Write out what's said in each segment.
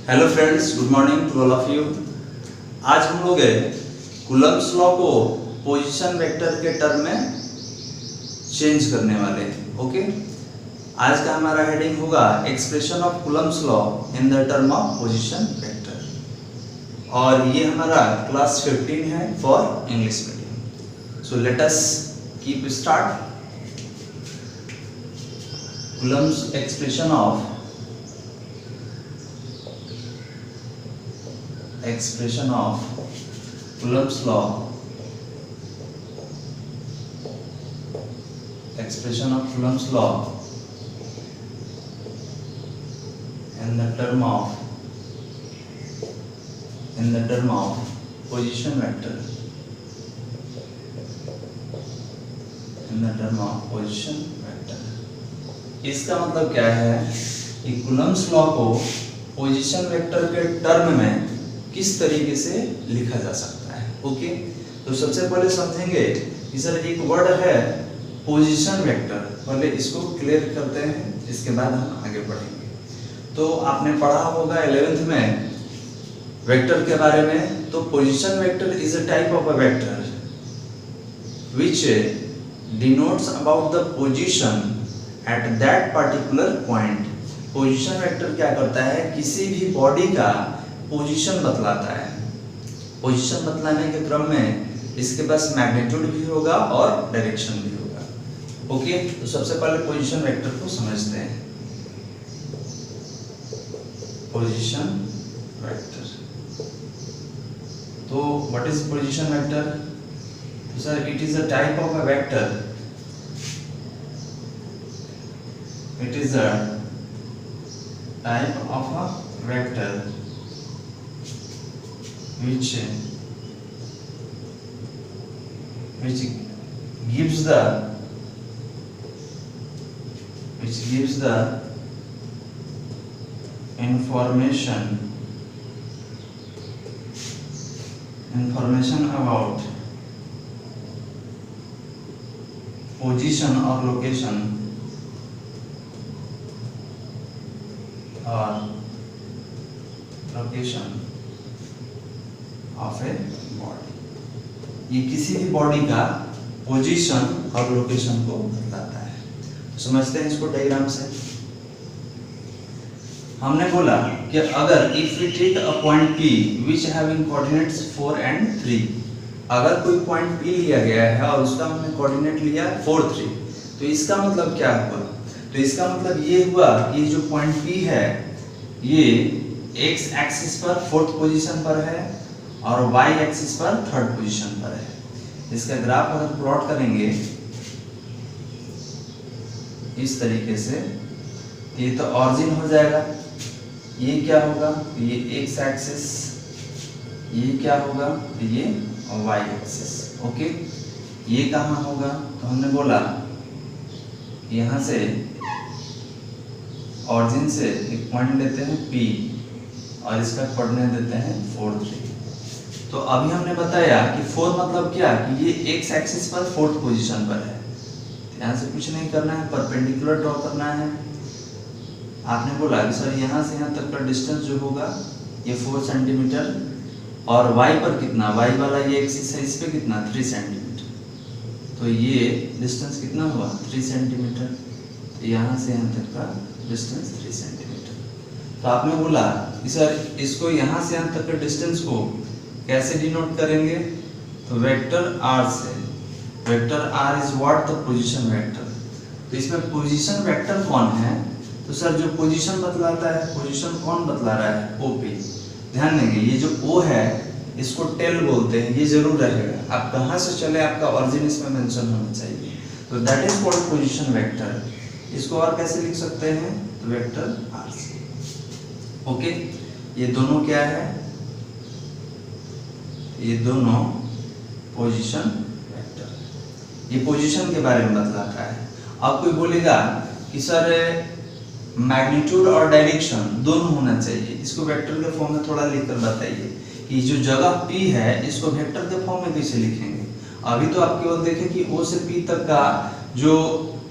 Hello friends, good morning to all of you. आज हम लोग कूलम्ब्स लॉ को पोजीशन वेक्टर के टर्म में चेंज करने वाले हैं। ओके, आज का हमारा हेडिंग होगा expression of Coulomb's law in the term of position vector, और ये हमारा क्लास 15 है for English medium. So let us keep start. Coulomb's expression of Coulomb's law, expression of Coulomb's law in the term of position vector, इसका मतलब क्या है कि Coulomb's law को पोजीशन वेक्टर के टर्म में किस तरीके से लिखा जा सकता है। ओके, तो सबसे पहले समझेंगे कि सर एक वर्ड है पोजीशन वेक्टर, पहले इसको क्लियर करते हैं, इसके बाद हम आगे बढ़ेंगे। तो आपने पढ़ा होगा 11th में वेक्टर के बारे में। तो position vector is a type of a vector which denotes about the position at that particular point. Position vector क्या करता है, किसी भी बॉडी का पोजीशन बतलाता है। पोजीशन बतलाने के क्रम में इसके पास मैग्नीट्यूड भी होगा और डायरेक्शन भी होगा। ओके, तो सबसे पहले पोजीशन वेक्टर को समझते हैं। पोजीशन वेक्टर, तो व्हाट इज पोजीशन वेक्टर? तो sir it is a type of a vector, it is a type of a vector which gives the information about position or location of a body. ये किसी भी body का position और location को बताता है। समझते हैं इसको डायग्राम से। हमने बोला कि अगर if we take a point P which having coordinates 4 and 3, अगर कोई पॉइंट P लिया गया है और उसका हमने कोऑर्डिनेट लिया 4, 3, तो इसका मतलब क्या हुआ? तो इसका मतलब ये हुआ कि जो पॉइंट P है ये x एक्सिस पर 4th पोजीशन पर है और y एक्सिस पर 3rd पोजीशन पर है। इसका ग्राफ अगर प्लॉट करेंगे इस तरीके से, ये तो ऑरिजिन हो जाएगा। ये क्या होगा? ये x एक्सिस, ये क्या होगा? ये y एक्सिस। ओके, ये कहाँ होगा? तो हमने बोला यहाँ से ऑरिजिन से एक पॉइंट लेते हैं P और इसका कोऑर्डिनेट देते हैं 4, 3। तो अभी हमने बताया कि 4 मतलब क्या, कि ये x एक्सिस पर 4th पोजीशन पर है। यहाँ से कुछ नहीं करना है, परपेंडिकुलर ड्रॉ करना है। आपने बोला कि सर यहाँ से यहाँ तक का डिस्टेंस जो होगा ये 4 सेंटीमीटर, और y पर कितना, y वाला ये एक्सिस है, इस पे कितना 3 सेंटीमीटर, तो ये डिस्टेंस कितना हुआ 3 सेंटीमीटर। तो यहाँ से यहाँ तक का डिस्टेंस 3 सेंटीमीटर। तो आपने बोला कि सर इसको यहाँ से यहाँ तक के डिस्टेंस को कैसे डिनोट करेंगे? तो वेक्टर r से। Vector r is what? The position vector. तो इसमें पोजीशन वेक्टर कौन है? तो सर जो पोजीशन बतलाता है, पोजीशन कौन बतला रहा है? OP। ध्यान देंगे ये जो O है इसको टेल बोलते हैं, ये जरूर रहेगा। आप कहाँ से चले आपका ऑरिजिन इसमें मेंशन होना चाहिए। तो that is called position vector. इसको और कैसे लिख सकते हैं? तो वेक्टर r से। ओके, ये दोनों क्या है? ये दोनों पोजीशन वेक्टर, ये पोजीशन के बारे में बतलाता है। अब कोई बोलेगा कि सर मैग्नीट्यूड और डायरेक्शन दोनों होना चाहिए, इसको वेक्टर के फॉर्म में थोड़ा लिखकर बताइए कि जो जगह P है इसको वेक्टर के फॉर्म में कैसे लिखेंगे। अभी तो आप केवल देखें कि O से P तक का जो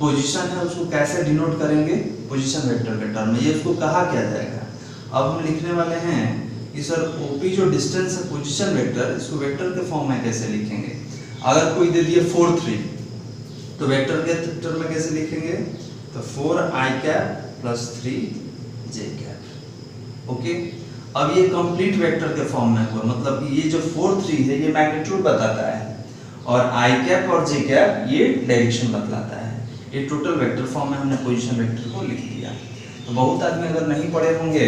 पोजीशन है उसको कैसे डिनोट करेंगे पोजीशन वेक्टर के टर्म में, ये उसको कहा क्या जाएगा। अब हम लिखने वाले हैं कि सर ओपी जो डिस्टेंस है पोजीशन वेक्टर, इसको वेक्टर के फॉर्म में कैसे लिखेंगे। अगर कोई दे दिया 4 3 तो वेक्टर के टर्म में कैसे लिखेंगे, तो 4i cap plus 3j cap. Okay, अब ये कंप्लीट वेक्टर के फॉर्म में हुआ, मतलब कि ये जो 4 3 है ये मैग्नीट्यूड बताता है और i कैप और j कैप ये डायरेक्शन बतलाता है। ये टोटल वेक्टर फॉर्म में हमने पोजीशन वेक्टर को लिख दिया। तो बहुत आदमी अगर नहीं पढ़े होंगे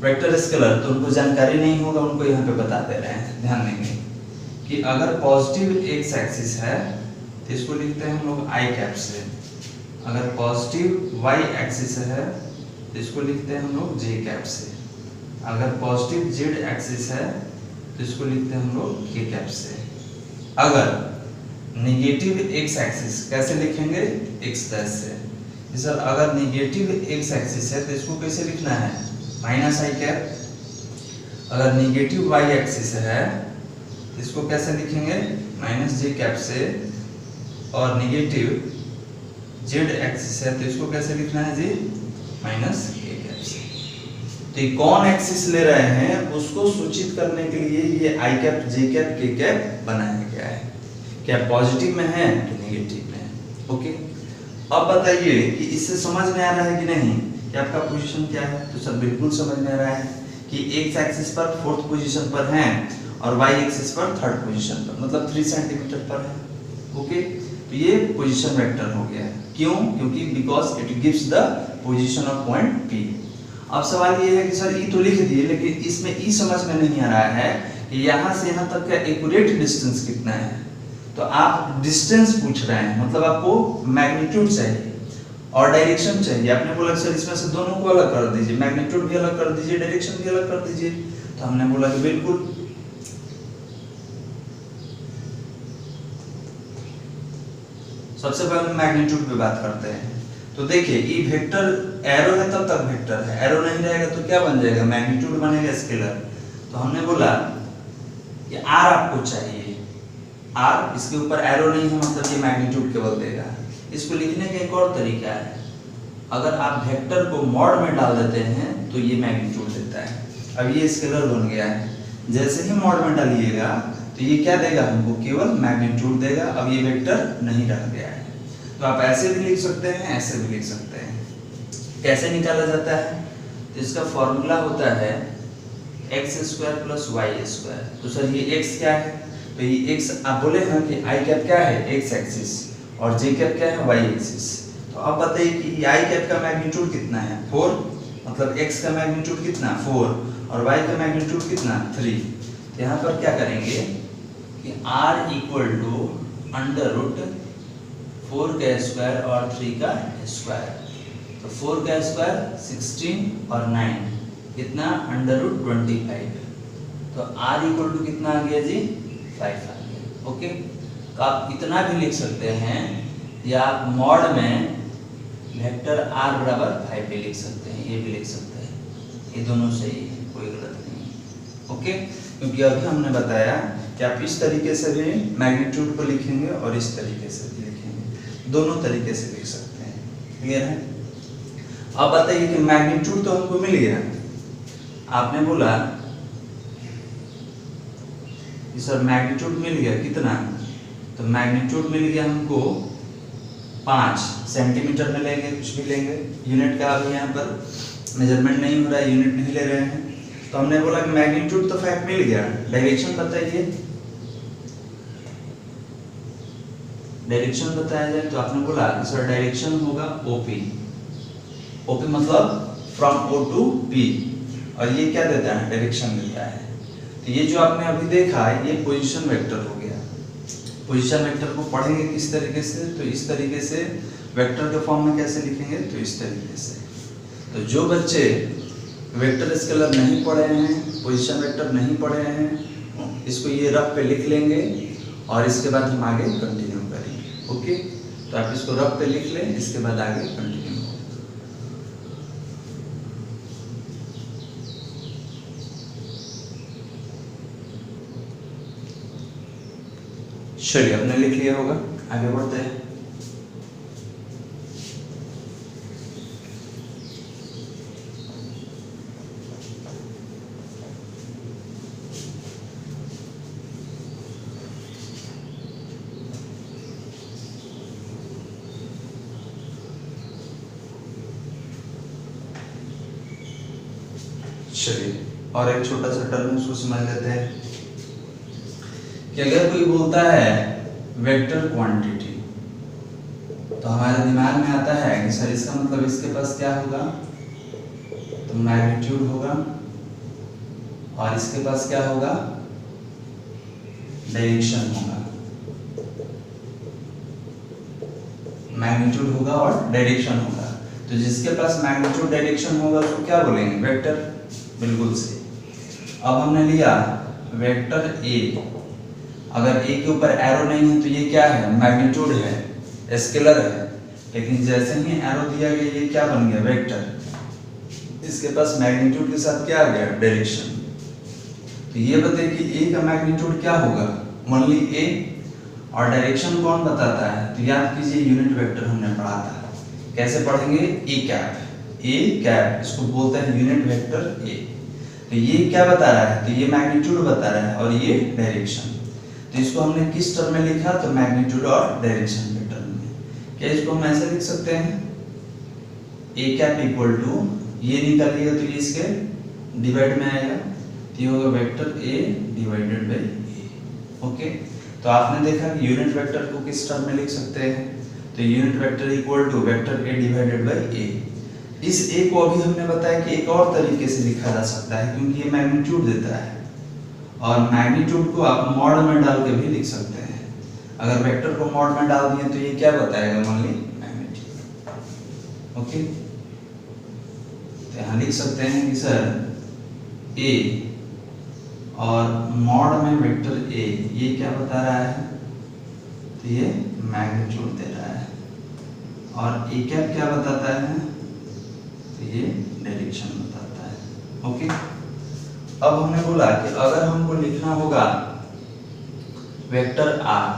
वेक्टर स्केलर तो उनको जानकारी नहीं होगा, उनको यहाँ पे बता दे रहे हैं, ध्यान देंगे कि अगर पॉजिटिव एक्स एक्सिस है तो इसको लिखते हैं हम लोग i कैप से, अगर पॉजिटिव y एक्सिस है तो इसको लिखते हैं हम लोग j कैप से, अगर पॉजिटिव z एक्सिस है तो इसको लिखते हैं हम लोग k कैप से, अगर नेगेटिव x एक्सिस कैसे लिखेंगे x डैश से। सर अगर नेगेटिव x एक्सिस है तो इसको कैसे लिखना है माइनस i कैप, अगर नेगेटिव y एक्सिस है तो इसको कैसे लिखेंगे माइनस j कैप से, और नेगेटिव z एक्सिस है तो इसको कैसे लिखना है जी माइनस k कैप से। तो ये कौन एक्सिस ले रहे हैं उसको सूचित करने के लिए ये i cap j cap k cap बनाया गया है, क्या पॉजिटिव में है कि नेगेटिव में है। ओके, अब बताइए कि इससे समझ में आ रहा है कि नहीं कि आपका पोजीशन क्या है। तो सर बिल्कुल समझ में आ रहा है कि x एक्सिस पर 4th पोजीशन पर है और y एक्सिस पर 3rd पोजीशन पर, मतलब 3 सेंटीमीटर पर है। ओके, तो ये पोजीशन वेक्टर हो गया। क्यों? क्योंकि because it gives the position of point P। अब सवाल ये है कि सर ई तो लिख दिए लेकिन इसमें ई समझ में नहीं आ रहा है कि यहाँ से यहाँ तक का एक्यूरेट डिस्टेंस कितना है। तो आप डिस्टेंस पूछ रहे हैं, मतलब आपको मैग्नीट्यूड चाहिए और डायरेक्शन चाहिए। आपने बोला सर इसमें से दोनों को अलग कर दीजिए, मैग्नीट्यूड भी अलग कर दीजिए, डायरेक्शन भी अलग कर दीजिए। तो हमने बोला कि बिल्कुल। सबसे पहले मैग्नीट्यूड पे बात करते हैं। तो देखिए ये वेक्टर एरो है तब तक वेक्टर है, एरो नहीं रहेगा तो क्या बन जाएगा मैग्नीट्यूड बनेगा स्केलर। तो हमने बोला कि r आपको चाहिए, r इसके ऊपर एरो नहीं है मतलब ये मैग्नीट्यूड केवल देगा। इसको लिखने का एक और तरीका है, अगर आप वेक्टर को मॉड में डाल देते हैं तो ये मैग्नीट्यूड देता है। अब ये स्केलर बन गया है, जैसे ही मॉड में डालिएगा तो ये क्या देगा हमको केवल मैग्नीट्यूड देगा। अब ये वेक्टर नहीं रह गया है। तो आप ऐसे भी लिख सकते हैं, ऐसे भी लिख सकते हैं। कैसे निकाला जाता है? तो इसका फॉर्मूला होता है x² + y²। तो सर ये x क्या है? तो ये x आप बोले हैं कि i कैप क्या है x एक्सिस और j कैप क्या है y एक्सिस। तो अब बताइए कि i कैप का मैग्नीट्यूड कितना है 4, मतलब x का मैग्नीट्यूड कितना 4 और y का मैग्नीट्यूड कितना 3। तो यहाँ पर क्या करेंगे कि r = √4² और 3 का स्क्वायर। तो 4 का स्क्वायर 16 और 9 कितना √25। तो r = कितना आ गया जी 5 आ गया। ओके, तो आप इतना भी लिख सकते हैं या आप मॉड में वेक्टर r = 5 भी लिख सकते हैं, ये भी लिख सकते हैं। ये दोनों सही है, कोई गलत नहीं है। ओके, क्योंकि अभी हमने बताया कि आप इस तरीके से भी मैग्नीट्यूड को लिखेंगे और इस तरीके से भी लिखेंगे, दोनों तरीके से लिख सकते हैं। क्लियर है? अब बताइए कि मैग्नीट्यूड तो हमको मिल गया, आपने बोला कि सर मैग्नीट्यूड मिल गया कितना, तो मैग्नीट्यूड मिल गया हमको 5 सेंटीमीटर में लेंगे, कुछ भी लेंगे, यूनिट का अभी यहाँ पर मेजरमेंट नहीं हो रहा है, यूनिट नहीं ले रहे हैं। तो हमने बोला कि मैग्नीट्यूड तो 5 मिल गया, डायरेक्शन बताइए। डायरेक्शन बताया जाए तो आपने बोला कि सर डायरेक्शन होगा ओपी। ओपी मतलब फ्रॉम ओ टू पी, और ये क्या देता है डायरेक्शन देता है। तो ये जो आपने अभी देखा है ये पोजीशन वेक्टर हो गया। पोजीशन वेक्टर को पढ़ेंगे किस तरीके से, तो इस तरीके से। वेक्टर के फॉर्म में कैसे लिखेंगे, तो इस तरीके से। तो जो बच्चे वेक्टर स्केलर नहीं पढ़े हैं, पोजीशन वेक्टर नहीं पढ़े हैं, इसको ये रफ पे लिख लेंगे और इसके बाद हम आगे कंटिन्यू करेंगे। ओके, तो आप इसको रफ पे लिख लें, इसके बाद आगे कंटिन्यू। चलिए, आपने लिख लिया होगा, आगे बढ़ते हैं। चलिए और एक छोटा सा टर्म उसको समझ लेते हैं कि अगर कोई बोलता है वेक्टर क्वांटिटी, तो हमारे दिमाग में आता है कि सर इसका मतलब इसके पास क्या होगा, तो मैग्नीट्यूड होगा, और इसके पास क्या होगा, डायरेक्शन होगा। मैग्नीट्यूड होगा और डायरेक्शन होगा। तो जिसके पास मैग्नीट्यूड डायरेक्शन होगा उसको क्या बोलेंगे, वेक्टर। बिल्कुल सही। अब हमने लिया वेक्टर ए, अगर ए के ऊपर एरो नहीं है तो ये क्या है, मैग्नीट्यूड है, स्केलर है। लेकिन जैसे ही एरो दिया गया ये क्या बन गया, वेक्टर। इसके पास मैग्नीट्यूड के साथ क्या आ गया, डायरेक्शन। तो ये बताइए कि ए का मैग्नीट्यूड क्या होगा, ओनली ए, और डायरेक्शन कौन बताता है, तो याद कीजिए यूनिट वेक्टर हमने पढ़ा था। कैसे पढ़ेंगे, ए कैप, ए कैप इसको बोलते हैं यूनिट वेक्टर ए। तो ये क्या बता रहा है, तो ये मैग्नीट्यूड बता रहा है और ये डायरेक्शन। तो इसको हमने किस टर्म में लिखा, तो मैग्नीट्यूड और डायरेक्शन के टर्म में। क्या इसको हम ऐसे लिख सकते हैं, ए कैप इक्वल टू, ये निकालिएगा तो ये इसके डिवाइड में आएगा, तो ये होगा vector A divided by A. Okay, तो आपने देखा कि यूनिट वेक्टर को किस टर्म में लिख सकते हैं, तो unit vector equal to vector A divided by A. इस ए को अभी हमने बताया कि एक और तरीके से लिखा जा सकता है, क्योंकि ये मैग्नीट्यूड देता है, और मैग्नीट्यूड को आप मॉड में डाल के भी लिख सकते हैं। अगर वेक्टर को मॉड में डाल दिए तो ये क्या बताएगा, ओनली मैग्नीट्यूड। ओके, तो यहाँ लिख सकते हैं कि सर ए और मॉड में वेक्टर ए, ये क्या बता रहा है, तो ये मैग्नीट्यूड दे रहा है, और ए कैप क्या बताता है, तो ये डायरेक्शन बताता है। ओके, अब हमने बोला कि अगर हमको लिखना होगा वेक्टर आर,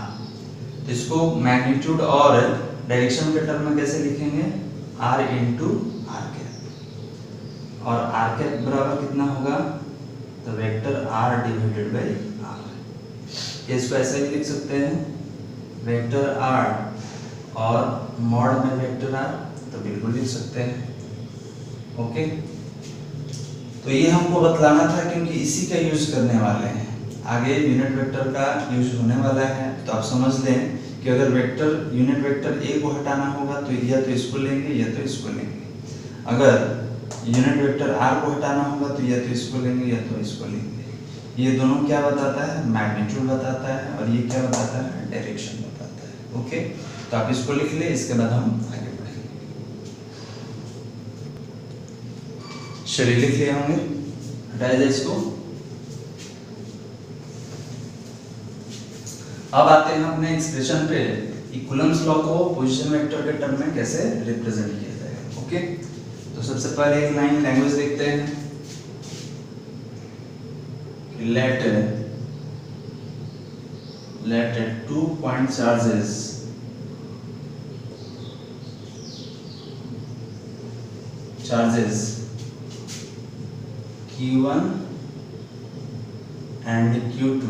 तो इसको मैग्नीट्यूड और डायरेक्शन के टर्म में कैसे लिखेंगे, आर इंटू आर कैप, और आर कैप बराबर कितना होगा, तो vector R divided by R. इसको ऐसे भी लिख सकते हैं, वेक्टर आर और मॉड में वेक्टर आर, तो बिल्कुल लिख सकते हैं। ओके, तो ये हमको बतलाना था क्योंकि इसी का यूज करने वाले हैं, आगे यूनिट वेक्टर का यूज होने वाला है। तो आप समझ लें कि अगर वेक्टर यूनिट वेक्टर ए को हटाना होगा तो या तो इसको लेंगे या तो इसको लेंगे। अगर यूनिट वेक्टर आर को हटाना होगा तो या तो इसको लेंगे या तो इसको लेंगे। ये दोनों क्या बताता है, मैग्नीट्यूड बताता है, और ये क्या बताता है, डायरेक्शन बताता है। ओके, तो आप इसको लिख ले, इसके बाद हम आगे बढ़ेंगे। चलिए लिख लिया हमने, हटाया जाए इसको। अब आते हैं अपने एक्सप्रेशन पे कि कूलम्ब्स लॉ को पोजीशन वेक्टर के टर्म में कैसे रिप्रेजेंट किया जाएगा। ओके, तो सबसे पहले एक लाइन लैंग्वेज देखते हैं। let 2 point charges Q1 and Q2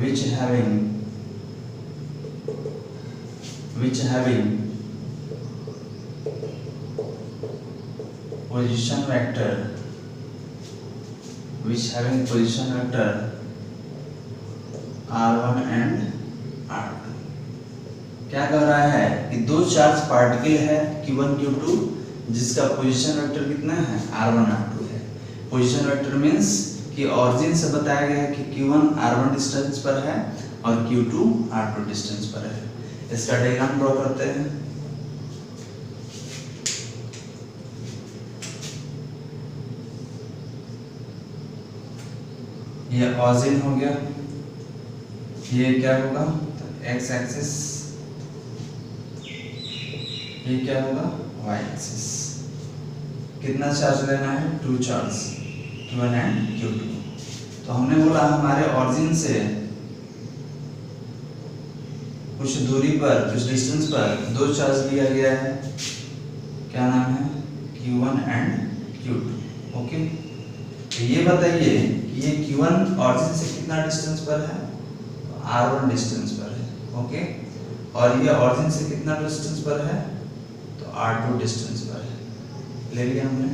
which having position vector r1 and r2। क्या कह रहा है कि दो चार्ज पार्टिकल है Q1 Q2 जिसका पोजीशन वेक्टर कितना है, r1 r2 है। पोजीशन वेक्टर मींस कि ऑरिजिन से बताया गया है कि Q1 r1 डिस्टेंस पर है और Q2 r2 डिस्टेंस पर है। इसका डायग्राम ड्रॉ करते हैं। ये ऑरिजिन हो गया, ये क्या होगा, तो एक्स एक्सिस, ये क्या होगा, वाई एक्सिस। कितना चार्ज लेना है, 2 चार्ज, Q1 एंड Q2। तो हमने बोला हमारे ऑरिजिन से कुछ दूरी पर, कुछ डिस्टेंस पर दो चार्ज लिया गया है, क्या नाम है, Q1 एंड Q2। ओके, तो ये बताइए कि ये Q1 ऑरिजिन से कितना डिस्टेंस पर है, R1 डिस्टेंस पर है। ओके, और ये ऑरिजिन से कितना डिस्टेंस पर है, तो तो R2 डिस्टेंस पर है, ले लिया हमने,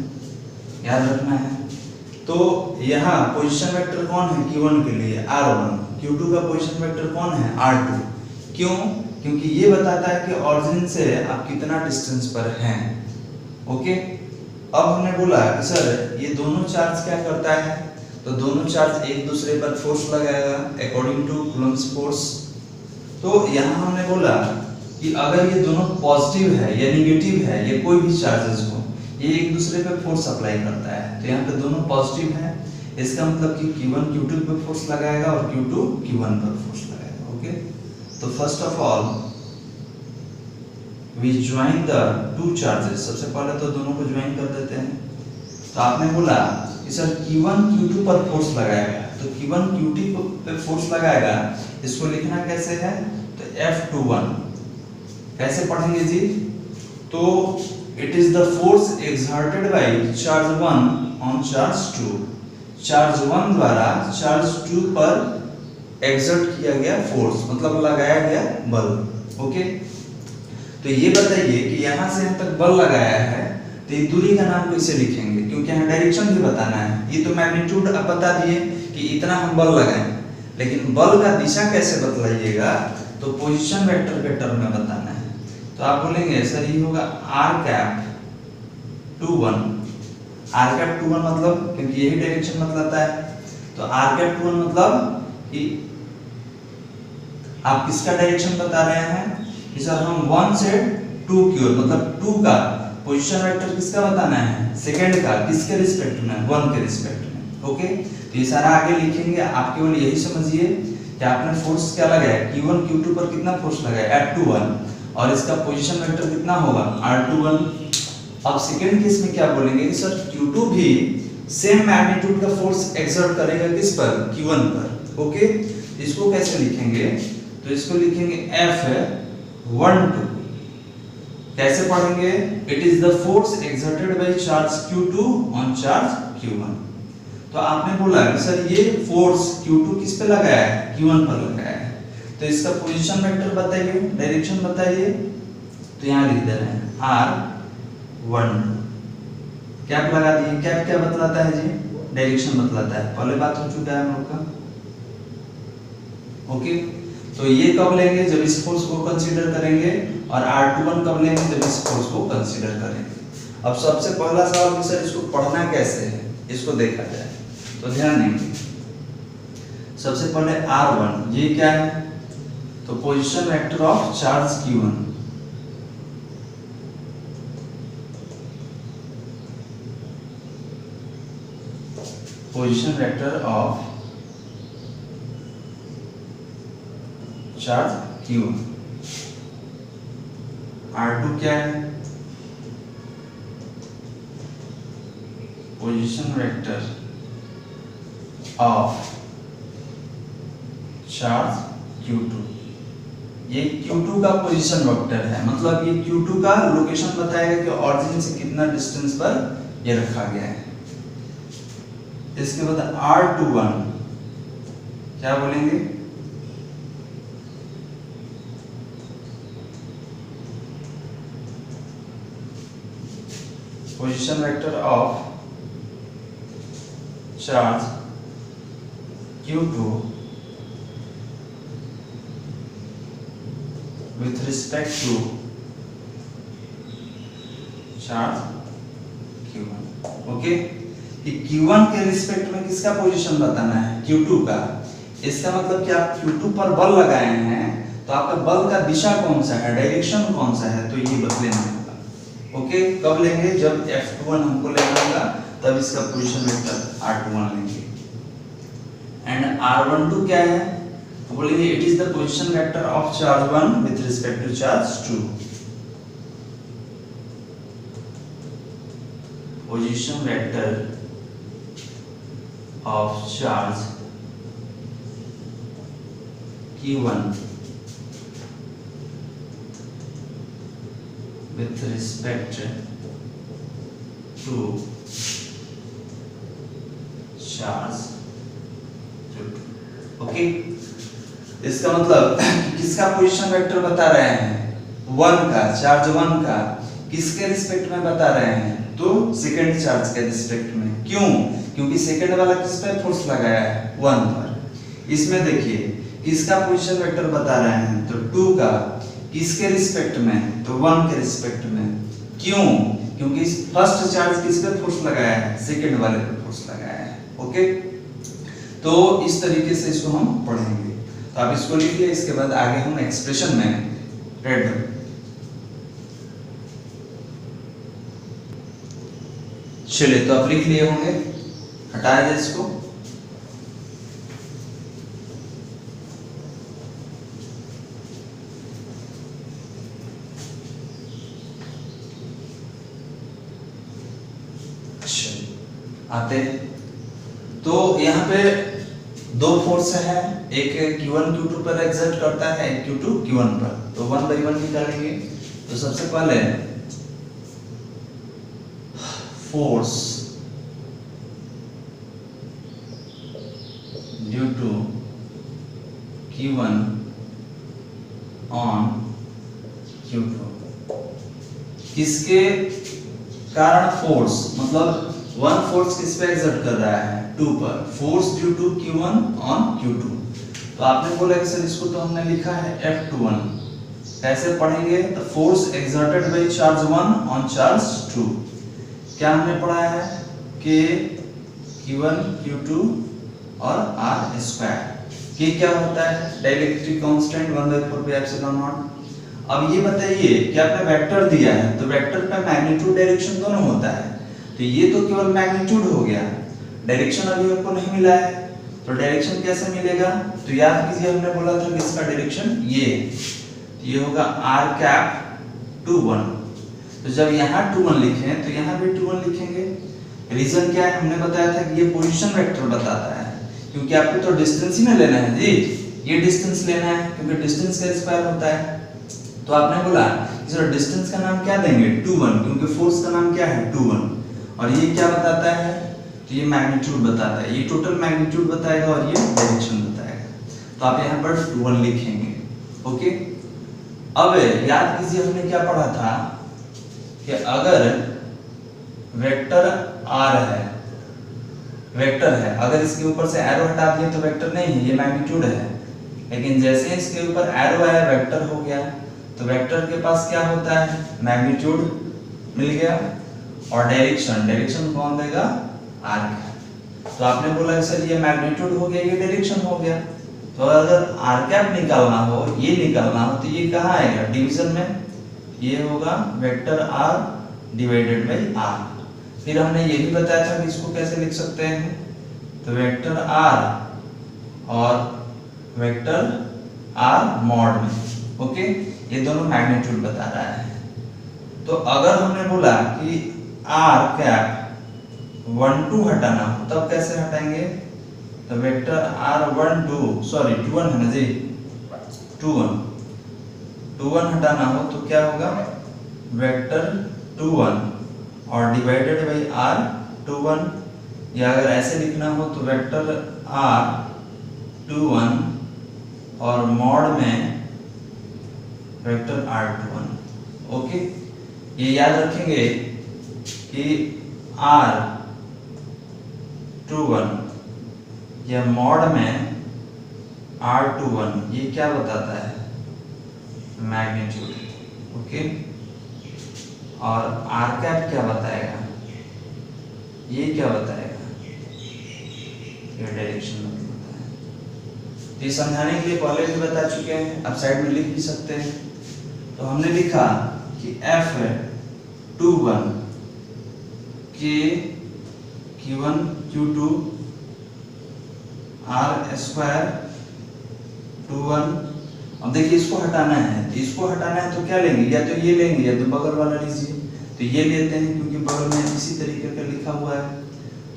याद रखना है। तो यहाँ पोजीशन वेक्टर कौन है Q1 के लिए R1, Q2 का पोजीशन वेक्टर कौन है R2। क्यों? क्योंकि ये बताता है कि ऑरिजिन से आप कितना डिस्टेंस पर हैं। ओके, अब हमने बोला कि सर ये दोनों चार्ज क्या करता है, तो दोनों चार्ज एक दूसरे पर फोर्स लगाएगा अकॉर्डिंग टू कूलम्ब्स फोर्स। तो यहाँ हमने बोला कि अगर ये दोनों पॉजिटिव है या निगेटिव है या कोई भी चार्जेस हो, ये एक दूसरे पे फोर्स अप्लाई करता है। तो यहाँ पे दोनों पॉजिटिव है, इसका मतलब कि Q1 Q2 पे फोर्स लगाएगा और Q2 Q1 पर फोर्स लगाएगा। ओके, तो first of all we join the two charges, सबसे पहले तो दोनों को ज्वाइन कर देते हैं। तो आपने बोला कि सर Q1 Q2 पर फोर्स लगाएगा, तो Q1 Q2 पे फोर्स लगाएगा, इसको लिखना कैसे है, तो F21 कैसे पढ़ेंगे जी, तो it is the force exerted by charge 1 on charge 2, charge 1 द्वारा चार्ज 2 पर एक्सर्ट किया गया फोर्स, मतलब लगाया गया बल। ओके, तो ये बताइए कि यहाँ से यहाँ तक बल लगाया है, तो ये दूरी का नाम कैसे लिखेंगे, क्योंकि यहाँ डायरेक्शन भी बताना है। ये तो मैग्नीट्यूड आप बता दिए कि इतना हम बल लगाएं, लेकिन बल का दिशा कैसे बतलाइएगा, तो पोजीशन वेक्टर के टर्म में बताना है। तो आप बोलेंगे सर ये होगा r⁻21, r⁻21 मतलब, क्योंकि यही डायरेक्शन बतलाता है, तो r⁻21 मतलब कि आप किसका डायरेक्शन बता रहे हैं कि सर हम 1 से 2 की ओर, मतलब 2 का पोजीशन वेक्टर किसका बताना है, सेकंड का, किसके रिस्पेक्ट में, 1 के रिस्पेक्ट में। ओके, तो ये सारा आगे लिखेंगे, आप केवल यही समझिए कि आपने फोर्स क्या लगाया, Q1 Q2 पर कितना फोर्स लगाया, F21, और इसका पोजीशन वेक्टर कितना होगा, R21। अब सेकंड केस में क्या बोलेंगे कि सर Q2 भी सेम मैग्नीट्यूड का फोर्स एक्सर्ट करेगा किस पर, Q1 पर। ओके, इसको कैसे लिखेंगे, तो इसको लिखेंगे F12, कैसे पढ़ेंगे, it is the force exerted by charge Q2 on charge Q1। तो आपने बोला कि सर ये फोर्स Q2 किस पे लगाया है, Q1 पर लगाया है, तो इसका पोजीशन वेक्टर बताइए, डायरेक्शन बताइए। तो यहाँ लिख दे रहे हैं R12, कैप लगा दिए। कैप क्या बतलाता है जी, डायरेक्शन बतलाता है, पहले बात हो चुका है हम लोग का। ओके, तो ये कब लेंगे, जब इस फोर्स को कंसीडर करेंगे, और R21 कब लेंगे, जब इस फोर्स को कंसीडर करेंगे। अब सबसे पहला सवाल कि सर इसको पढ़ना कैसे है, इसको देखा जाए। तो ध्यान देंगे, सबसे पहले R1 ये क्या है, तो position vector of charge Q1, position vector of charge Q1। R2 क्या है, position vector of charge Q2। ये Q2 का पोजीशन वेक्टर है, मतलब ये Q2 का लोकेशन बताएगा कि ऑरिजिन से कितना डिस्टेंस पर ये रखा गया है। इसके बाद R21 क्या बोलेंगे, position vector of charge Q2 with respect to charge Q1। Okay, कि Q1 के रिस्पेक्ट में किसका पोजीशन बताना है, Q2 का। इसका मतलब कि आप Q2 पर बल लगाए हैं, तो आपका बल का दिशा कौन सा है, डायरेक्शन कौन सा है, तो ये बदलेना होगा। ओके, कब लेंगे, जब F21 हमको लेना होगा, तब इसका पोजीशन वेक्टर R21 लेंगे। एंड R12 क्या है, तो बोलेंगे it is the position vector of charge 1 with respect to charge 2, position vector of charge Q1 with respect to charge Q2। Okay, इसका मतलब किसका पोजीशन वेक्टर बता रहे हैं, 1 का, चार्ज 1 का, किसके रिस्पेक्ट में बता रहे हैं, तो सेकंड चार्ज के रिस्पेक्ट में। क्यों? क्योंकि सेकंड वाला किस पे फोर्स लगाया है, 1 पर। इसमें देखिए किसका पोजीशन वेक्टर बता रहे हैं, तो 2 का। किसके रिस्पेक्ट में, तो 1 के रिस्पेक्ट में। क्यों? क्योंकि फर्स्ट चार्ज किस पे फोर्स लगाया है, सेकंड वाले पे फोर्स लगाया है। ओके, तो इस तरीके से इसको हम पढ़ेंगे। तो आप इसको लिखिए, इसके बाद आगे हम एक्सप्रेशन में रेड। चलिए, तो आप लिख लिए होंगे, हटा दे इसको। आते तो यहाँ पे दो फोर्स है, एक Q1 Q2 पर एक्सर्ट करता है, एक Q2 Q1 पर। तो 1 by 1 निकालेंगे। तो सबसे पहले force due to Q1 on Q2, किसके कारण फोर्स, मतलब 1 फोर्स किस पे एक्सर्ट कर रहा है, 2 पर। Force due to Q1 on Q2। तो आपने बोला कि सर इसको तो हमने लिखा है F21, कैसे पढ़ेंगे, तो force exerted by charge 1 on charge 2। क्या हमने पढ़ा है कि Q1 Q2 और R स्क्वायर, ये क्या होता है, डाइलेक्ट्रिक कांस्टेंट 1/4πε0। अब ये बताइए कि आपने वेक्टर दिया है, तो वेक्टर का मैग्नीट्यूड डायरेक्शन दोनों होता है। तो ये तो केवल मैग्नीट्यूड हो गया, डायरेक्शन अभी आपको नहीं मिला है। तो डायरेक्शन कैसे मिलेगा, तो याद कीजिए हमने बोला था कि इसका डायरेक्शन ये होगा r कैप 21। तो जब यहाँ 21 लिखें तो यहाँ भी 21 लिखेंगे। रीजन क्या है, हमने बताया था कि ये पोजीशन वेक्टर बताता है, क्योंकि आपको तो डिस्टेंस ही ना लेना है जी, ये डिस्टेंस लेना है, क्योंकि डिस्टेंस का स्क्वायर होता है। तो आपने बोला सर डिस्टेंस का नाम क्या देंगे, 21, क्योंकि फोर्स का नाम क्या है, 21। और ये क्या बताता है, तो ये मैग्नीट्यूड बताता है, ये टोटल मैग्नीट्यूड बताएगा और ये डायरेक्शन बताएगा। तो आप यहाँ पर 21 लिखेंगे। ओके, अब याद कीजिए हमने क्या पढ़ा था कि अगर वेक्टर r है, वेक्टर है, अगर इसके ऊपर से एरो हटा दिए तो वेक्टर नहीं है, ये मैग्नीट्यूड है। लेकिन जैसे इसके ऊपर एरो आया, वेक्टर हो गया। तो वेक्टर के पास क्या होता है, मैग्नीट्यूड मिल गया, और डायरेक्शन कौन देगा, r कैप। तो आपने बोला सर ये मैग्नीट्यूड हो गया, ये डायरेक्शन हो गया। तो अगर r कैप निकालना हो, ये निकालना हो, तो ये कहाँ आएगा, डिवीजन में। ये होगा vector r divided by r। फिर हमने ये भी बताया था कि इसको कैसे लिख सकते हैं, तो वेक्टर r और वेक्टर r मॉड में। ओके, ये दोनों मैग्नीट्यूड बता रहा है। तो अगर हमने बोला कि r कैप 1 2 हटाना हो, तब कैसे हटाएंगे, तो वेक्टर r 21 है ना जी, 21 हटाना हो तो क्या होगा, वेक्टर 21 और डिवाइडेड बाय r 21, या अगर ऐसे लिखना हो तो वेक्टर r 21 और मॉड में वेक्टर r21। ओके, ये याद रखेंगे कि r21 या मॉड में r21 ये क्या बताता है, मैग्नीट्यूड। ओके, और r कैप क्या बताएगा, ये क्या बताएगा, ये डायरेक्शन बताता है। तो ये समझाने के लिए पहले भी बता चुके हैं, अब साइड में लिख भी सकते हैं। तो हमने लिखा कि F21 के Q1 Q2 R स्क्वायर 21। अब देखिए इसको हटाना है, तो इसको हटाना है तो क्या लेंगे, या तो ये लेंगे या तो बगल वाला लीजिए। तो ये लेते हैं क्योंकि बगल में इसी तरीके का लिखा हुआ है।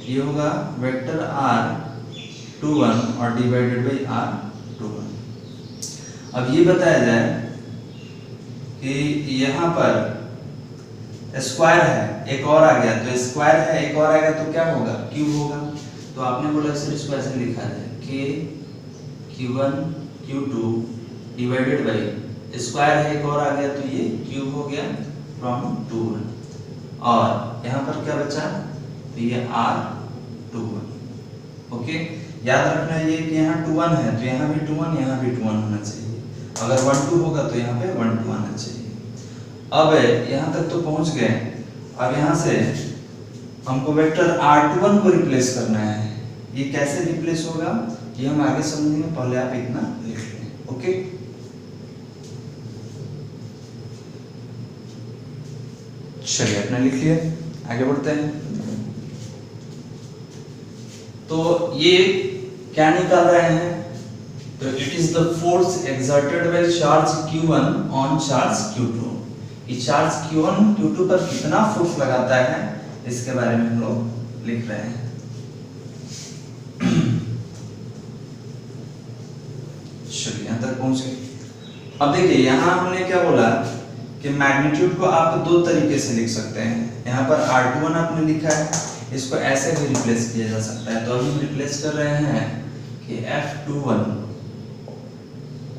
ये होगा वेक्टर R21 और डिवाइडेड बाय R21। अब ये बताया जाए कि यहाँ पर स्क्वायर है, एक और आ गया, तो स्क्वायर है एक और आएगा तो क्या होगा, क्यूब होगा। तो आपने बोला सर इसको ऐसे लिखा जाए कि Q1 Q2 divided by square है, एक और आ गया तो ये क्यूब हो गया, फ्रॉम टू 1 और यहाँ पर क्या बचा, तो ये R21। ओके, याद रखना है ये कि यहाँ 2 1 है तो यहाँ भी 2 1, यहाँ भी 2 1 होना चाहिए। अगर 1 2 होगा तो यहाँ पे 1 2 आना चाहिए। अब यहाँ तक तो पहुँच गए। अब यहाँ से हमको वेक्टर R21 को रिप्लेस करना है। ये कैसे रिप्लेस होगा ये हम आगे समझेंगे, पहले आप इतना लिख लें। ओके, चलिए अपना लिख लिया, आगे बढ़ते हैं। तो ये क्या निकाल रहे हैं, तो it is the force exerted by charge Q1 on charge Q2। ये चार्ज Q1 Q2 पर कितना फोर्स लगाता है इसके बारे में हम लोग लिख रहे हैं। चलिए यहाँ तक पहुंच गए। अब देखिए यहाँ हमने क्या बोला कि मैग्नीट्यूड को आप दो तरीके से लिख सकते हैं। यहाँ पर R21 आपने लिखा है, इसको ऐसे भी रिप्लेस किया जा सकता है। तो अभी हम रिप्लेस कर रहे हैं कि F21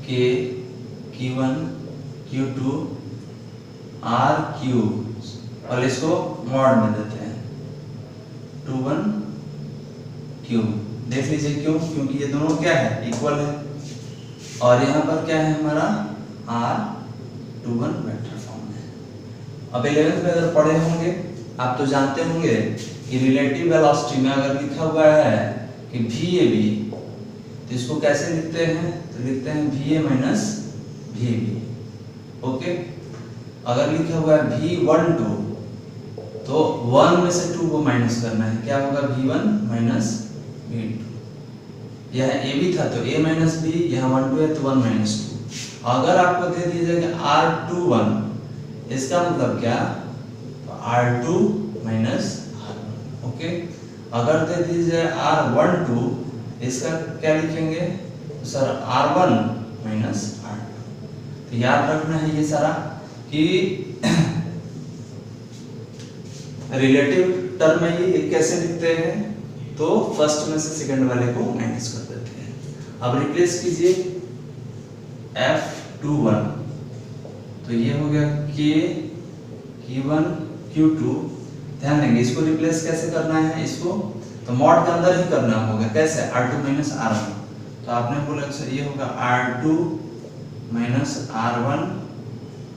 के Q1 Q2 RQ और इसको मॉड में देते हैं 2 1 Q। देख लीजिए क्यों, क्योंकि ये दोनों क्या है, इक्वल है। और यहाँ पर क्या है हमारा R21 वेक्टर फॉर्म में। अब 11th में अगर पढ़े होंगे आप तो जानते होंगे कि रिलेटिव वेलोसिटी में अगर लिखा हुआ है कि VAB तो इसको कैसे लिखते हैं, तो लिखते हैं VA माइनस VB। ओके, अगर लिखा हुआ है V12 तो 1 में से 2 को माइनस करना है, क्या होगा V1 माइनस V2। यह AB था तो A माइनस B, यहाँ 1 2 है तो 1 माइनस 2। अगर आपको दे दिया जाएगा R21 इसका मतलब क्या, तो R2 माइनस R1। ओके, अगर दे दीजिए R12 इसका क्या लिखेंगे, तो सर R1 माइनस R2। तो याद रखना है ये सारा कि रिलेटिव टर्म में ये कैसे लिखते हैं, तो फर्स्ट में से सेकंड वाले को माइनस कर देते हैं। अब रिप्लेस कीजिए F21 तो ये हो गया K Q1 Q2। ध्यान देंगे इसको रिप्लेस कैसे करना है, इसको तो मॉड के अंदर ही करना होगा। कैसे, R2 माइनस R1। तो आपने बोला सर ये होगा R2 माइनस R1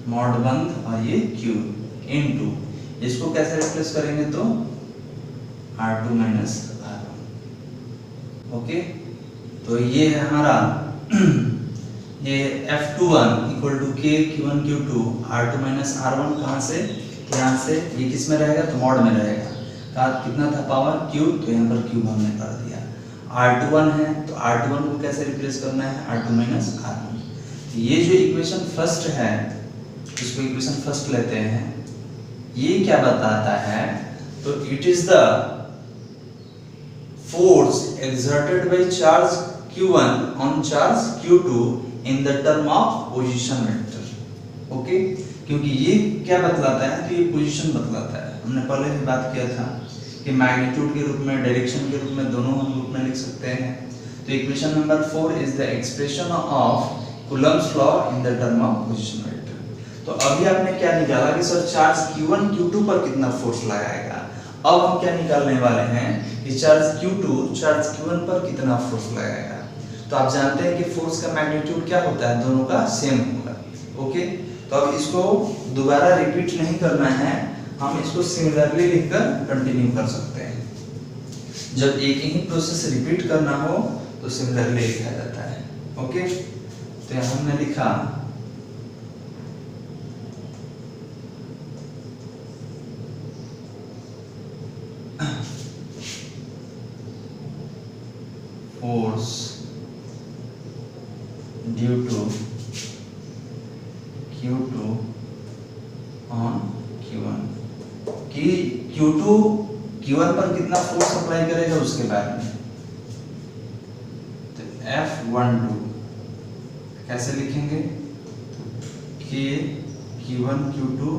मॉड बंद और ये Q इनटू, इसको कैसे रिप्लेस करेंगे तो R2 माइनस R1। ओके, तो ये है हमारा ये F21 equal to K Q1 Q2 R2 minus R1। कहाँ से, यहाँ से। ये किस में रहेगा, तो मॉड में रहेगा। का कितना था पावर Q, तो यहाँ पर क्यूब हमने कर दिया। R21 है तो R21 को कैसे रिप्लेस करना है, R2 माइनस R1। ये जो इक्वेशन फर्स्ट है इसको इक्वेशन फर्स्ट लेते हैं। ये क्या बताता है, तो it is the force exerted by charge Q1 on charge Q2 in the term of position vector. Okay, क्योंकि ये क्या बतलाता है, तो ये पोजीशन बतलाता है। हमने पहले भी बात किया था कि मैग्नीट्यूड के रूप में, डायरेक्शन के रूप में, दोनों हम रूप में लिख सकते हैं। तो equation number 4 is the expression of Coulomb's law in the term of position vector. तो अभी आपने क्या निकाला कि सर चार्ज Q1 Q2 पर कितना फोर्स लगाएगा। अब हम क्या निकालने वाले हैं कि चार्ज Q2 चार्ज Q1 पर कितना फोर्स लगाएगा। तो आप जानते हैं कि फोर्स का मैग्नीट्यूड क्या होता है, दोनों का सेम होगा। ओके, तो अब इसको दोबारा रिपीट नहीं करना है, हम इसको सिमिलरली लिखकर कंटिन्यू कर सकते हैं। जब एक ही प्रोसेस रिपीट करना हो तो सिमिलरली लिखा जाता है। ओके, तो यहाँ हमने लिखा force due to Q2 on Q1 कि Q2 Q1 पर कितना फोर्स अप्लाई करेगा उसके बारे में। तो F12 कैसे लिखेंगे कि Q1 Q2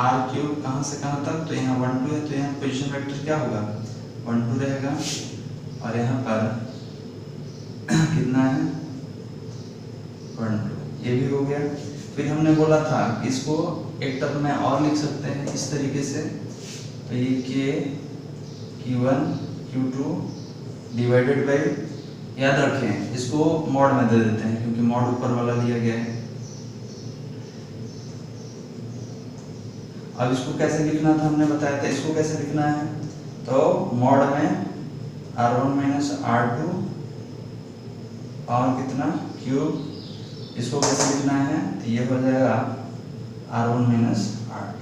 RQ कहाँ से कहाँ तक, तो यहाँ 1 2 है तो यहाँ पोजीशन वेक्टर क्या होगा 1 2 रहेगा और यहाँ पर कितना है 1 2, ये भी हो गया। फिर हमने बोला था कि इसको एक टर्म में और लिख सकते हैं इस तरीके से, तो ये के Q1 Q2 डिवाइडेड बाई, याद रखें इसको मॉड में दे देते हैं क्योंकि मॉड ऊपर वाला दिया गया है। अब इसको कैसे लिखना था हमने बताया था, इसको कैसे लिखना है, तो मॉड में R1 माइनस R2 और कितना क्यूब, इसको कैसे लिखना है, तो ये हो जाएगा R1 माइनस R2।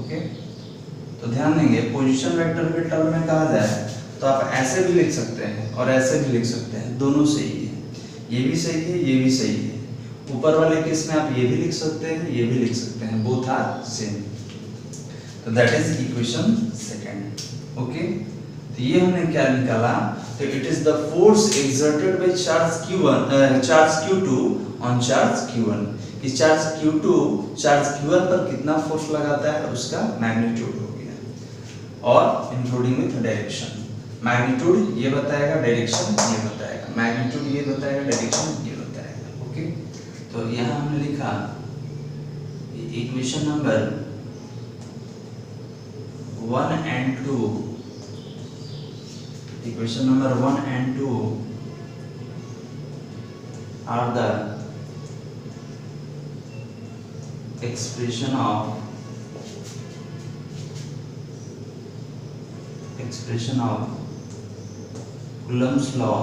ओके, तो ध्यान देंगे पोजीशन वेक्टर के टर्म में कहा जाए तो आप ऐसे भी लिख सकते हैं और ऐसे भी लिख सकते हैं, दोनों सही है, ये भी सही है ये भी सही है। ऊपर वाले केस में आप ये भी लिख सकते हैं ये भी लिख सकते हैं, बोथ आर सेम। तो that is equation second. Okay, तो ये हमने क्या निकाला, तो it is the force exerted by charge Q2 on charge Q1, कि चार्ज Q2 चार्ज Q1 पर कितना फोर्स लगाता है उसका मैग्नीट्यूड हो गया, और इंक्लूडिंग विथ डायरेक्शन। मैग्नीट्यूड ये बताएगा, डायरेक्शन ये बताएगा, मैग्नीट्यूड ये बताएगा, डायरेक्शन ये बताएगा। ओके, तो यहाँ हमने लिखा equation number 1 and 2, equation number 1 and 2 are the expression of Coulomb's law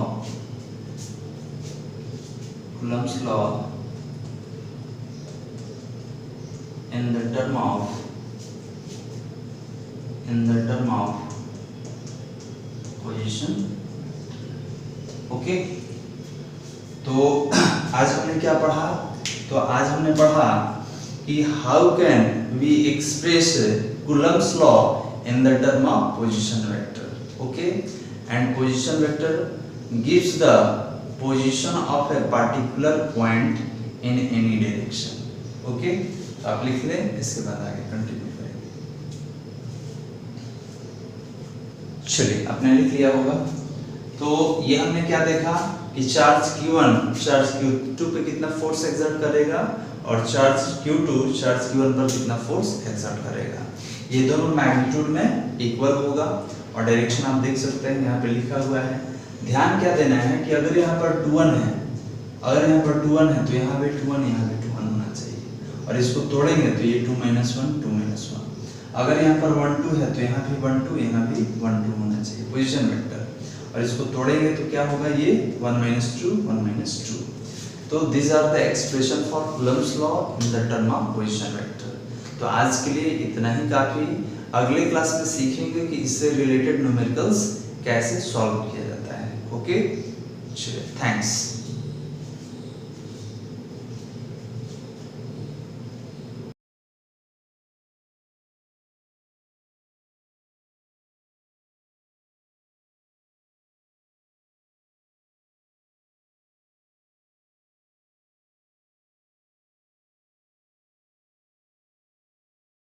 in the term of position. Okay, तो आज हमने क्या पढ़ा, तो आज हमने पढ़ा कि how can we express Coulomb's law in the term of position vector. Okay, and position vector gives the position of a particular point in any direction. Okay, तो आप लिख लें, इसके बाद आगे कंटिन्यू। चलिए, आपने लिख लिया होगा। तो ये हमने क्या देखा कि चार्ज Q1 चार्ज Q2 पे कितना फोर्स एक्सर्ट करेगा और चार्ज Q2 चार्ज Q1 पर कितना फोर्स एक्सर्ट करेगा। ये दोनों मैग्नीट्यूड में इक्वल होगा और डायरेक्शन आप देख सकते हैं यहाँ पे लिखा हुआ है। ध्यान क्या देना है कि अगर यहाँ पर 2 1 है, अगर यहाँ पर 2 1 है तो यहाँ पे 2 1 यहाँ पे 2 1 होना चाहिए, और इसको तोड़ेंगे तो ये 2 - 1 2 - 1। अगर यहाँ पर 1 2 है तो यहाँ भी 1 2 यहाँ भी 1 2 होना चाहिए पोजीशन वेक्टर, और इसको तोड़ेंगे तो क्या होगा, ये 1 - 2 1 - 2। तो this are the expression for Coulomb's law in the term of position vector. तो आज के लिए इतना ही काफी। अगले क्लास में सीखेंगे कि इससे रिलेटेड न्यूमेरिकल्स कैसे सॉल्व किया जाता है। ओके, चलिए, थैंक्स।